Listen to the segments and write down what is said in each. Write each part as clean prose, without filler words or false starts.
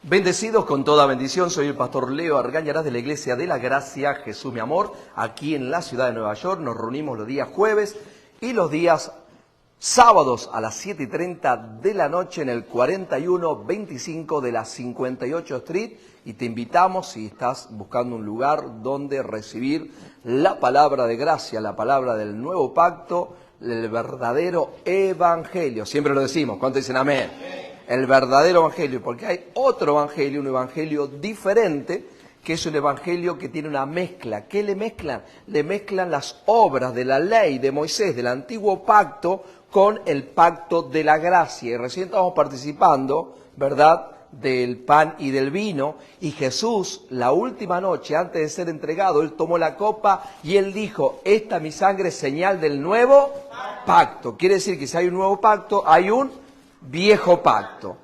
Bendecidos con toda bendición, soy el pastor Leo Argañarás de la Iglesia de la Gracia, Jesús mi amor, aquí en la ciudad de Nueva York. Nos reunimos los días jueves y los días sábados a las 7:30 de la noche en el 4125 de la 58 Street, y te invitamos, si estás buscando un lugar donde recibir la palabra de gracia, la palabra del nuevo pacto, el verdadero evangelio. Siempre lo decimos, ¿cuántos dicen amén? El verdadero evangelio, porque hay otro evangelio, un evangelio diferente, que es un evangelio que tiene una mezcla. ¿Qué le mezclan? Le mezclan las obras de la ley de Moisés, del antiguo pacto, con el pacto de la gracia. Y recién estamos participando, ¿verdad?, del pan y del vino, y Jesús, la última noche, antes de ser entregado, Él tomó la copa y Él dijo: esta mi sangre es señal del nuevo pacto. Quiere decir que si hay un nuevo pacto, hay un viejo pacto.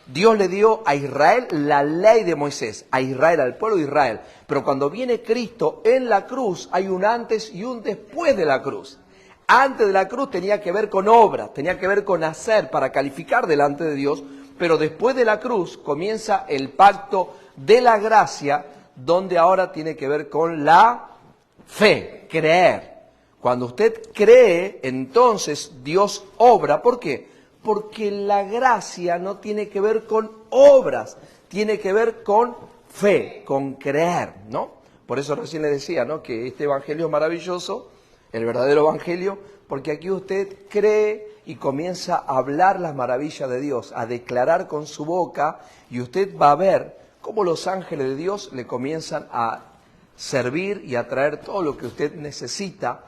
Dios le dio a Israel la ley de Moisés, a Israel, al pueblo de Israel. Pero cuando viene Cristo en la cruz, hay un antes y un después de la cruz. Antes de la cruz tenía que ver con obras, tenía que ver con hacer para calificar delante de Dios. Pero después de la cruz comienza el pacto de la gracia, donde ahora tiene que ver con la fe, creer. Cuando usted cree, entonces Dios obra. ¿Por qué? Porque la gracia no tiene que ver con obras, tiene que ver con fe, con creer, ¿no? Por eso recién le decía, ¿no?, que este evangelio es maravilloso, el verdadero evangelio, porque aquí usted cree y comienza a hablar las maravillas de Dios, a declarar con su boca, y usted va a ver cómo los ángeles de Dios le comienzan a servir y a traer todo lo que usted necesita.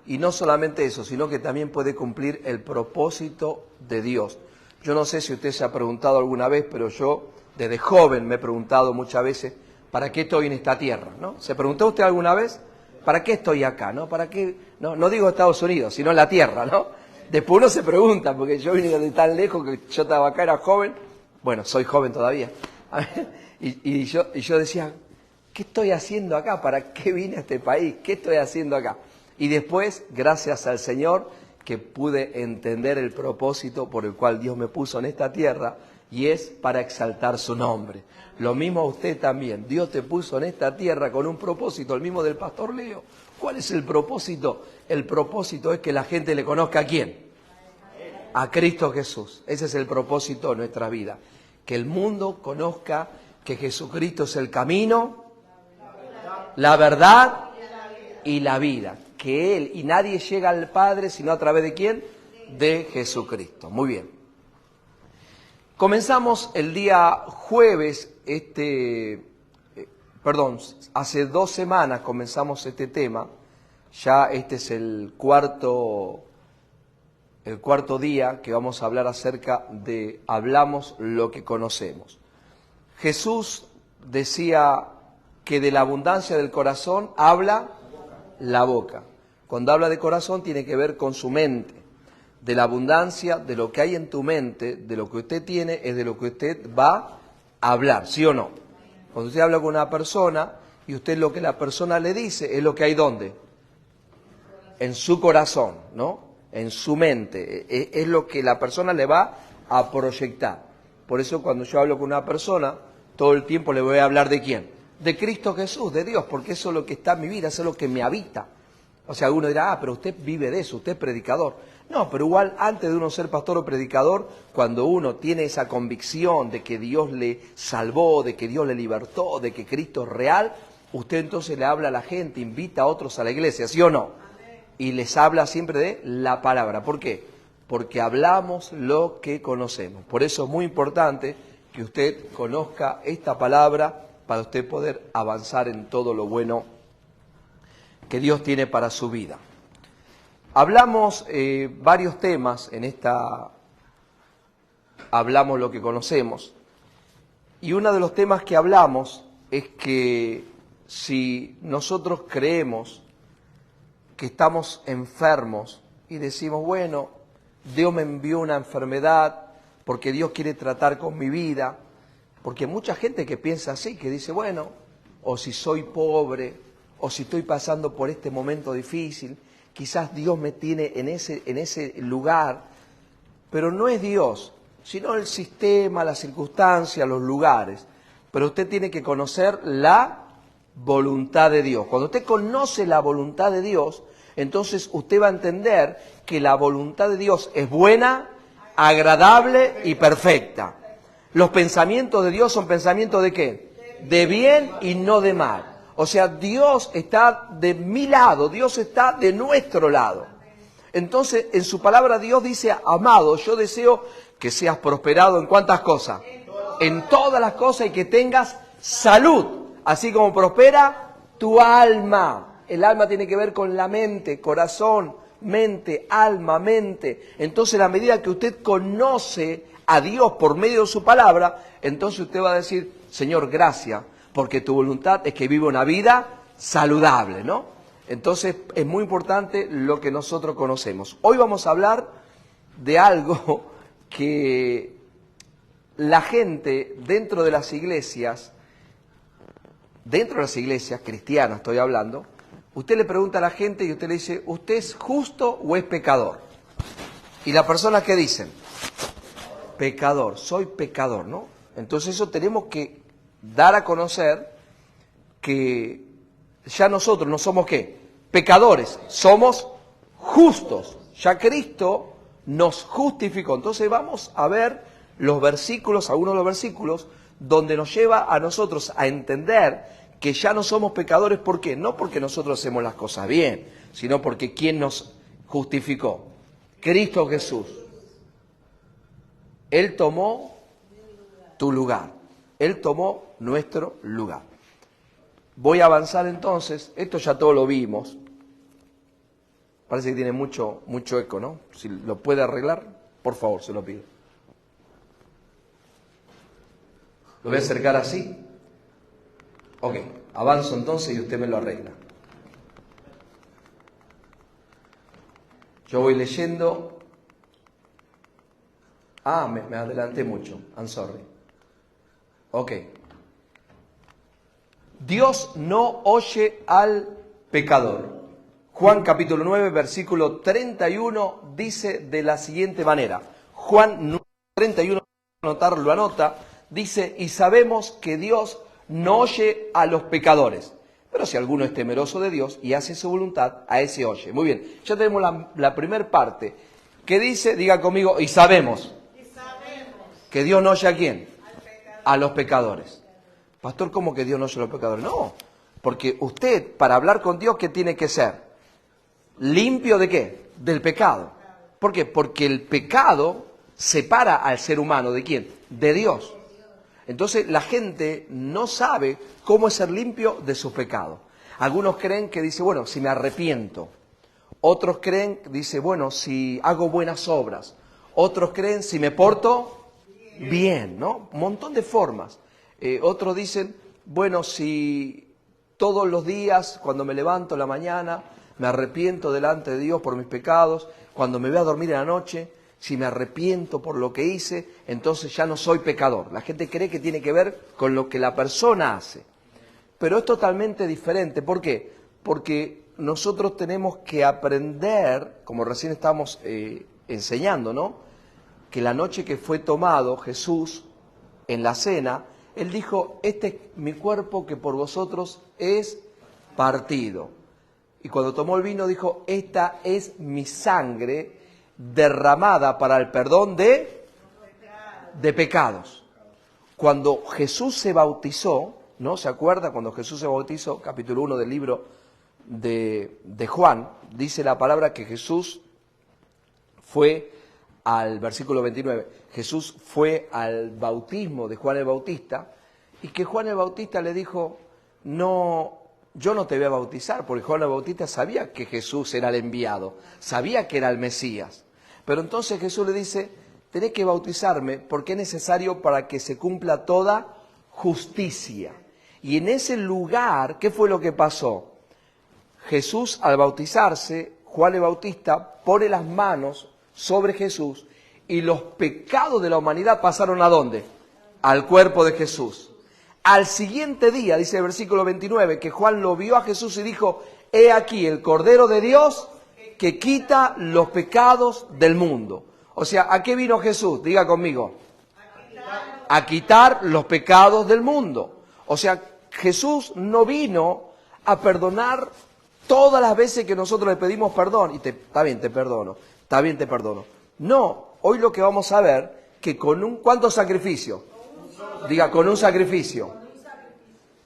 Y no solamente eso, sino que también puede cumplir el propósito de Dios. Yo no sé si usted se ha preguntado alguna vez, pero yo desde joven me he preguntado muchas veces, ¿para qué estoy en esta tierra?, ¿no? ¿Se preguntó usted alguna vez? ¿Para qué estoy acá?, ¿no? ¿Para qué? No digo Estados Unidos, sino en la tierra, ¿no? Después uno se pregunta, porque yo vine de tan lejos que yo estaba acá, era joven. Bueno, soy joven todavía. Y yo decía, ¿qué estoy haciendo acá? ¿Para qué vine a este país? ¿Qué estoy haciendo acá? Y después, gracias al Señor, que pude entender el propósito por el cual Dios me puso en esta tierra, y es para exaltar su nombre. Lo mismo a usted también. Dios te puso en esta tierra con un propósito, el mismo del pastor Leo. ¿Cuál es el propósito? El propósito es que la gente le conozca ¿a quién? A Cristo Jesús. Ese es el propósito de nuestra vida. Que el mundo conozca que Jesucristo es el camino, la verdad y la vida. Que Él y nadie llega al Padre sino a través de ¿quién? De Jesucristo. Muy bien. Comenzamos el día jueves, hace 2 semanas comenzamos este tema. Ya este es el cuarto día que vamos a hablar acerca de hablamos lo que conocemos. Jesús decía que de la abundancia del corazón habla la boca. Cuando habla de corazón tiene que ver con su mente. De la abundancia, de lo que hay en tu mente, de lo que usted tiene, es de lo que usted va a hablar, ¿sí o no? Cuando usted habla con una persona y usted lo que la persona le dice es lo que hay ¿dónde? En su corazón, ¿no? En su mente. Es lo que la persona le va a proyectar. Por eso cuando yo hablo con una persona, todo el tiempo le voy a hablar ¿de quién? De Cristo Jesús, de Dios, porque eso es lo que está en mi vida, eso es lo que me habita. O sea, uno dirá, pero usted vive de eso, usted es predicador. No, pero igual antes de uno ser pastor o predicador, cuando uno tiene esa convicción de que Dios le salvó, de que Dios le libertó, de que Cristo es real, usted entonces le habla a la gente, invita a otros a la iglesia, ¿sí o no? Y les habla siempre de la palabra. ¿Por qué? Porque hablamos lo que conocemos. Por eso es muy importante que usted conozca esta palabra para usted poder avanzar en todo lo bueno que Dios tiene para su vida. Hablamos varios temas en esta hablamos lo que conocemos, y uno de los temas que hablamos es que si nosotros creemos que estamos enfermos y decimos, bueno, Dios me envió una enfermedad porque Dios quiere tratar con mi vida, porque hay mucha gente que piensa así, que dice, bueno, o si soy pobre, o si estoy pasando por este momento difícil, quizás Dios me tiene en ese lugar, pero no es Dios sino el sistema, las circunstancias, los lugares. Pero usted tiene que conocer la voluntad de Dios. Cuando usted conoce la voluntad de Dios, entonces usted va a entender que la voluntad de Dios es buena, agradable y perfecta. Los pensamientos de Dios son pensamientos ¿de qué? De bien y no de mal. O sea, Dios está de mi lado, Dios está de nuestro lado. Entonces, en su palabra Dios dice, amado, yo deseo que seas prosperado en ¿cuántas cosas? En todas las cosas y que tengas salud, así como prospera tu alma. El alma tiene que ver con la mente, corazón, mente, alma, mente. Entonces, a medida que usted conoce a Dios por medio de su palabra, entonces usted va a decir, Señor, gracias, porque tu voluntad es que viva una vida saludable, ¿no? Entonces, es muy importante lo que nosotros conocemos. Hoy vamos a hablar de algo que la gente dentro de las iglesias cristianas estoy hablando, usted le pregunta a la gente y usted le dice, ¿usted es justo o es pecador? Y las personas que dicen, pecador, soy pecador, ¿no? Entonces eso tenemos que dar a conocer que ya nosotros no somos ¿qué? Pecadores, somos justos. Ya Cristo nos justificó. Entonces vamos a ver los versículos, algunos de los versículos, donde nos lleva a nosotros a entender que ya no somos pecadores. ¿Por qué? No porque nosotros hacemos las cosas bien, sino porque ¿quién nos justificó? Cristo Jesús. Él tomó tu lugar. Él tomó nuestro lugar. Voy a avanzar entonces. Esto ya todo lo vimos. Parece que tiene mucho eco, ¿no? Si lo puede arreglar, por favor, se lo pido. Lo voy a acercar así. Ok, avanzo entonces y usted me lo arregla. Yo voy leyendo. Me adelanté mucho. I'm sorry. Ok. Dios no oye al pecador. Juan capítulo 9, versículo 31 dice de la siguiente manera. Juan 9, 31, lo anota, dice, y sabemos que Dios no oye a los pecadores. Pero si alguno es temeroso de Dios y hace su voluntad, a ese oye. Muy bien, ya tenemos la primera parte. ¿Qué dice? Diga conmigo, y sabemos. Que Dios no oye a quién. A los pecadores. Pastor, ¿cómo que Dios no oye a los pecadores? No, porque usted, para hablar con Dios, ¿qué tiene que ser? ¿Limpio de qué? Del pecado. ¿Por qué? Porque el pecado separa al ser humano, ¿de quién? De Dios. Entonces la gente no sabe cómo es ser limpio de sus pecados. Algunos creen que dice, bueno, si me arrepiento. Otros creen, dice, bueno, si hago buenas obras. Otros creen, si me porto bien, ¿no? Un montón de formas. Otros dicen, bueno, si todos los días, cuando me levanto en la mañana, me arrepiento delante de Dios por mis pecados, cuando me voy a dormir en la noche, si me arrepiento por lo que hice, entonces ya no soy pecador. La gente cree que tiene que ver con lo que la persona hace. Pero es totalmente diferente. ¿Por qué? Porque nosotros tenemos que aprender, como recién estamos enseñando, ¿no? Que la noche que fue tomado Jesús en la cena, Él dijo, este es mi cuerpo que por vosotros es partido. Y cuando tomó el vino dijo, esta es mi sangre derramada para el perdón de pecados. Cuando Jesús se bautizó, ¿no? ¿Se acuerda? Cuando Jesús se bautizó, capítulo 1 del libro de Juan, dice la palabra que Jesús fue al versículo 29, Jesús fue al bautismo de Juan el Bautista y que Juan el Bautista le dijo, no, yo no te voy a bautizar, porque Juan el Bautista sabía que Jesús era el enviado, sabía que era el Mesías. Pero entonces Jesús le dice, tenés que bautizarme porque es necesario para que se cumpla toda justicia. Y en ese lugar, ¿qué fue lo que pasó? Jesús al bautizarse, Juan el Bautista pone las manos sobre Jesús y los pecados de la humanidad pasaron ¿a dónde? Al cuerpo de Jesús. Al siguiente día, dice el versículo 29, que Juan lo vio a Jesús y dijo, he aquí el Cordero de Dios que quita los pecados del mundo. O sea, ¿a qué vino Jesús? Diga conmigo. A quitar los pecados del mundo. O sea, Jesús no vino a perdonar todas las veces que nosotros le pedimos perdón. Y está bien, te perdono. Está bien, te perdono. No, hoy lo que vamos a ver, que con un... ¿Cuánto sacrificio? Diga, con un sacrificio.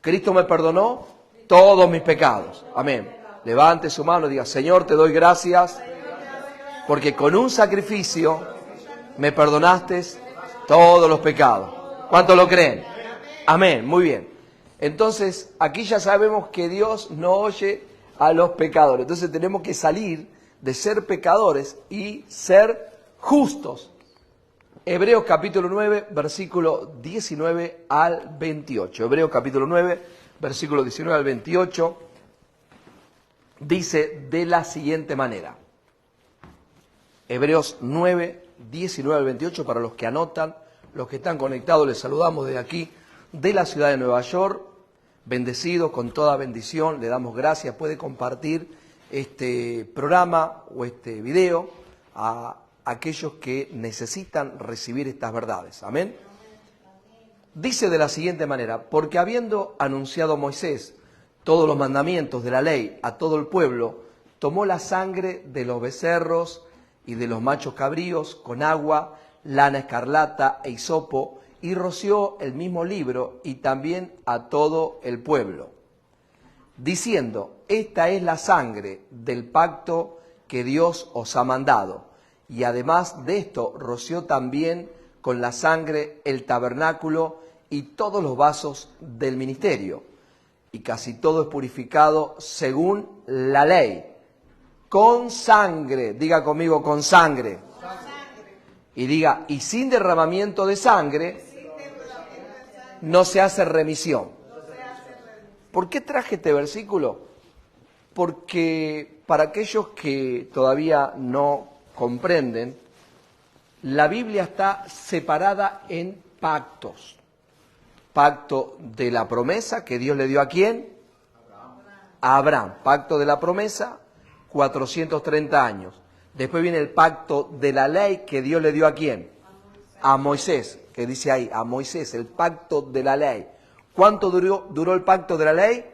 Cristo me perdonó todos mis pecados. Amén. Levante su mano y diga, Señor, te doy gracias porque con un sacrificio me perdonaste todos los pecados. ¿Cuántos lo creen? Amén. Muy bien. Entonces, aquí ya sabemos que Dios no oye a los pecadores. Entonces tenemos que salir de ser pecadores y ser justos. Hebreos capítulo 9, versículo 19 al 28. Hebreos capítulo 9, versículo 19 al 28, dice de la siguiente manera. Hebreos 9, 19 al 28, para los que anotan, los que están conectados, les saludamos desde aquí, de la ciudad de Nueva York, bendecidos con toda bendición, le damos gracias, puede compartir este programa o este video a aquellos que necesitan recibir estas verdades. Amén. Dice de la siguiente manera, porque habiendo anunciado Moisés todos los mandamientos de la ley a todo el pueblo, tomó la sangre de los becerros y de los machos cabríos con agua, lana escarlata e hisopo, y roció el mismo libro y también a todo el pueblo, diciendo, esta es la sangre del pacto que Dios os ha mandado. Y además de esto, roció también con la sangre el tabernáculo y todos los vasos del ministerio. Y casi todo es purificado según la ley, con sangre. Diga conmigo, con sangre. Y diga, y sin derramamiento de sangre no se hace remisión. ¿Por qué traje este versículo? Porque para aquellos que todavía no comprenden, la Biblia está separada en pactos. Pacto de la promesa que Dios le dio ¿a quién? A Abraham. Pacto de la promesa, 430 años. Después viene el pacto de la ley que Dios le dio ¿a quién? A Moisés, que dice ahí, a Moisés, el pacto de la ley. ¿Cuánto duró el pacto de la ley?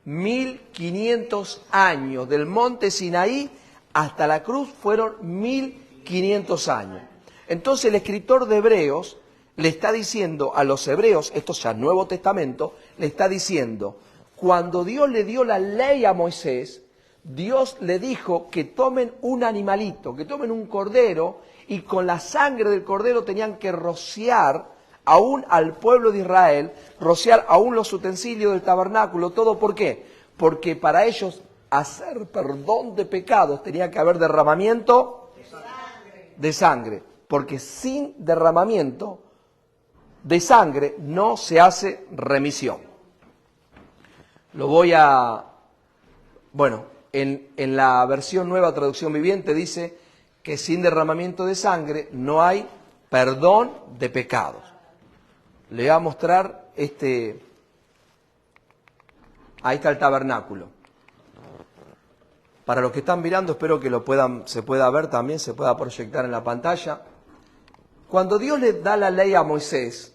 1500 años, del monte Sinaí hasta la cruz fueron 1500 años. Entonces el escritor de Hebreos le está diciendo a los hebreos, esto ya es Nuevo Testamento, le está diciendo, cuando Dios le dio la ley a Moisés, Dios le dijo que tomen un animalito, que tomen un cordero, y con la sangre del cordero tenían que rociar aún al pueblo de Israel, rociar aún los utensilios del tabernáculo, todo. ¿Por qué? Porque para ellos hacer perdón de pecados tenía que haber derramamiento de sangre, porque sin derramamiento de sangre no se hace remisión. Lo voy a... Bueno, en la versión Nueva Traducción Viviente dice que sin derramamiento de sangre no hay perdón de pecados. Le voy a mostrar ahí está el tabernáculo. Para los que están mirando, espero que se pueda ver también, se pueda proyectar en la pantalla. Cuando Dios le da la ley a Moisés,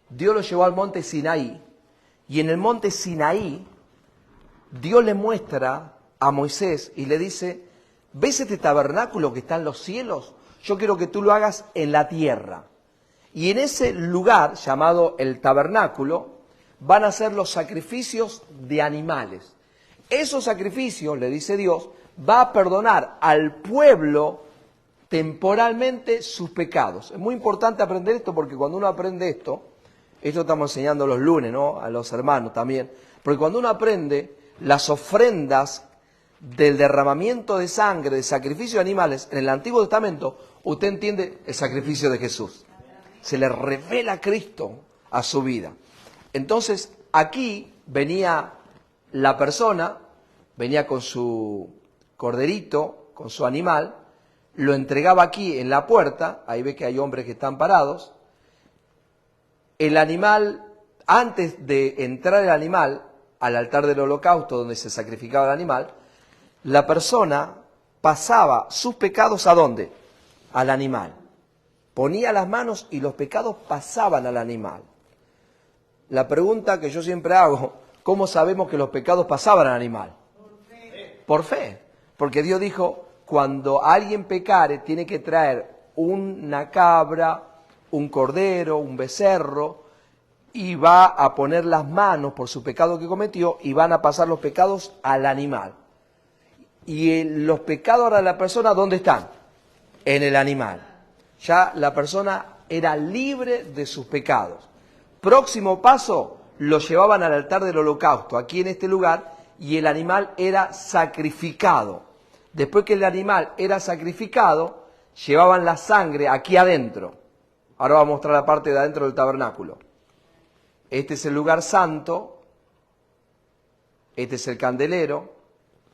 Dios lo llevó al monte Sinaí, y en el monte Sinaí, Dios le muestra a Moisés y le dice, ¿ves este tabernáculo que está en los cielos? Yo quiero que tú lo hagas en la tierra. Y en ese lugar, llamado el tabernáculo, van a ser los sacrificios de animales. Esos sacrificios, le dice Dios, va a perdonar al pueblo temporalmente sus pecados. Es muy importante aprender esto porque cuando uno aprende esto estamos enseñando los lunes, ¿no? A los hermanos también, porque cuando uno aprende las ofrendas del derramamiento de sangre, de sacrificio de animales en el Antiguo Testamento, usted entiende el sacrificio de Jesús. Se le revela a Cristo a su vida. Entonces, aquí venía la persona, venía con su corderito, con su animal, lo entregaba aquí en la puerta, ahí ve que hay hombres que están parados. El animal, antes de entrar el animal al altar del holocausto donde se sacrificaba el animal, la persona pasaba sus pecados ¿a dónde? Al animal. ponía las manos y los pecados pasaban al animal. La pregunta que yo siempre hago, ¿cómo sabemos que los pecados pasaban al animal? Por fe. Porque Dios dijo, cuando alguien pecare, tiene que traer una cabra, un cordero, un becerro, y va a poner las manos por su pecado que cometió y van a pasar los pecados al animal. Y los pecados ahora de la persona, ¿dónde están? En el animal. Ya la persona era libre de sus pecados. Próximo paso, lo llevaban al altar del holocausto, aquí en este lugar, y el animal era sacrificado. Después que el animal era sacrificado, llevaban la sangre aquí adentro. Ahora voy a mostrar la parte de adentro del tabernáculo. Este es el lugar santo, este es el candelero,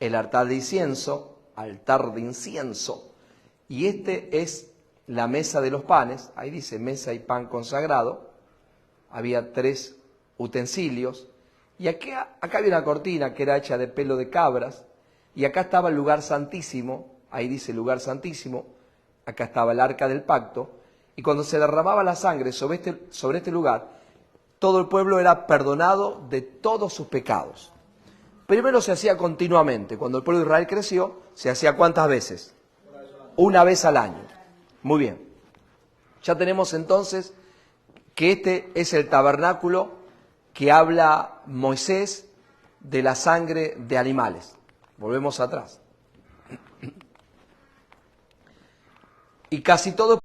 el altar de incienso, y este es la mesa de los panes, ahí dice mesa y pan consagrado, había 3 utensilios, y acá había una cortina que era hecha de pelo de cabras, y acá estaba el lugar santísimo, ahí dice lugar santísimo, acá estaba el arca del pacto, y cuando se derramaba la sangre sobre este lugar, todo el pueblo era perdonado de todos sus pecados. Primero se hacía continuamente, cuando el pueblo de Israel creció, se hacía ¿cuántas veces? Una vez al año. Muy bien. Ya tenemos entonces que este es el tabernáculo que habla Moisés de la sangre de animales. Volvemos atrás. Y casi todo